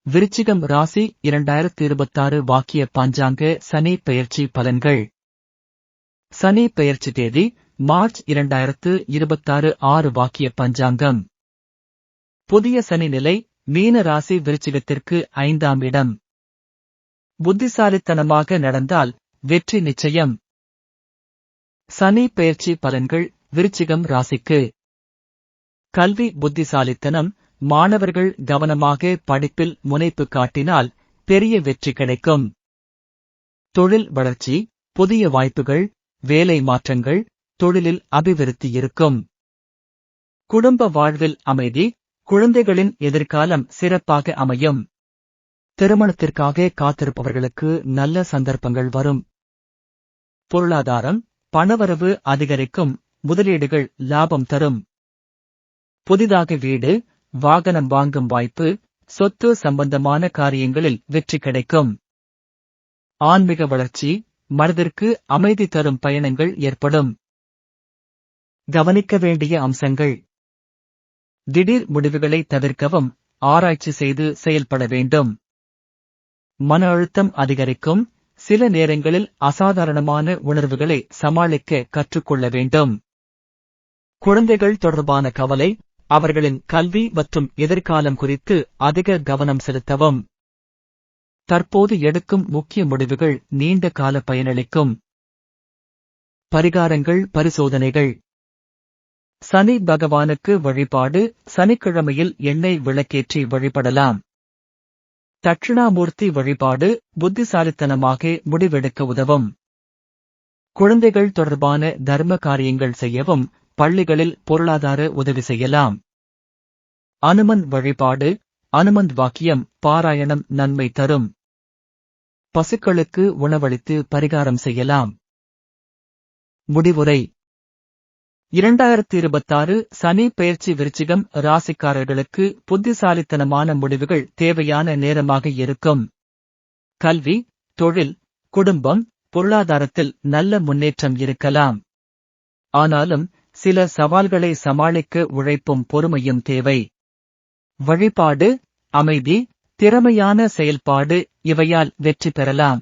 விருச்சிகம் ராசி 2026 வாக்கிய பஞ்சாங்க சனி பெயர்ச்சி பலன்கள். சனி பெயர்ச்சி தேதி மார்ச் 2026 6 வாக்கிய பஞ்சாங்கம். புதிய சனி நிலை மீன ராசி விருச்சிகத்திற்கு 5ஆம் இடம். புத்திசாலித்தனமாக நடந்தால் வெற்றி நிச்சயம். சனி பெயர்ச்சி பலன்கள் விருச்சிகம் ராசிக்கு. கல்வி புத்திசாலித்தனம். மாணவர்கள் கவனமாக படிப்பில் முனைப்பு காட்டினால் பெரிய வெற்றி கிடைக்கும். தொழில் வளர்ச்சி, புதிய வாய்ப்புகள், வேலை மாற்றங்கள், தொழிலில் அபிவிருத்தி இருக்கும். குடும்ப வாழ்வில் அமைதி, குழந்தைகளின் எதிர்காலம் சிறப்பாக அமையும். திருமணத்திற்காக காத்திருப்பவர்களுக்கு நல்ல சந்தர்ப்பங்கள் வரும். பொருளாதாரம், பணவரவு அதிகரிக்கும். முதலீடுகள் லாபம் தரும். புதிதாக வீடு, வாகனம் வாங்கும் வாய்ப்பு, சொத்து சம்பந்தமான காரியங்களில் வெற்றி கிடைக்கும். ஆன்மீக வளர்ச்சி, மனதிற்கு அமைதி தரும் பயணங்கள் ஏற்படும். கவனிக்க வேண்டிய அம்சங்கள். திடீர் முடிவுகளை தவிர்க்கவும், ஆராய்ச்சி செய்து செயல்பட வேண்டும். மன அழுத்தம் அதிகரிக்கும். சில நேரங்களில் அசாதாரணமான உணர்வுகளை சமாளிக்க கற்றுக்கொள்ள வேண்டும். குழந்தைகள் தொடர்பான கவலை, அவர்களின் கல்வி மற்றும் எதிர்காலம் குறித்து அதிக கவனம் செலுத்தவும். தற்போது எடுக்கும் முக்கிய முடிவுகள் நீண்ட கால பயனளிக்கும். பரிகாரங்கள் பரிசோதனைகள். சனி பகவானுக்கு வழிபாடு. சனிக்கிழமையில் எண்ணெய் விளக்கேற்றி வழிபடலாம். தட்சிணாமூர்த்தி வழிபாடு புத்திசாலித்தனமாக முடிவெடுக்க உதவும். குழந்தைகள் தொடர்பான தர்ம காரியங்கள் செய்யவும், பள்ளிகளில் பொருளாதார உதவி செய்யலாம். அனுமன் வழிபாடு. அனுமன் வாக்கியம் பாராயணம் நன்மை தரும். பசுக்களுக்கு உணவளித்து பரிகாரம் செய்யலாம். முடிவுரை. 2026 சனி பெயர்ச்சி விருச்சிகம் ராசிக்காரர்களுக்கு புத்திசாலித்தனமான முடிவுகள் தேவையான நேரமாக இருக்கும். கல்வி, தொழில், குடும்பம், பொருளாதாரத்தில் நல்ல முன்னேற்றம் இருக்கலாம். ஆனாலும் சில சவால்களை சமாளிக்க உழைப்பும் பொறுமையும் தேவை. வழிபாடு, அமைதி, திறமையான செயல்பாடு இவையால் வெற்றி பெறலாம்.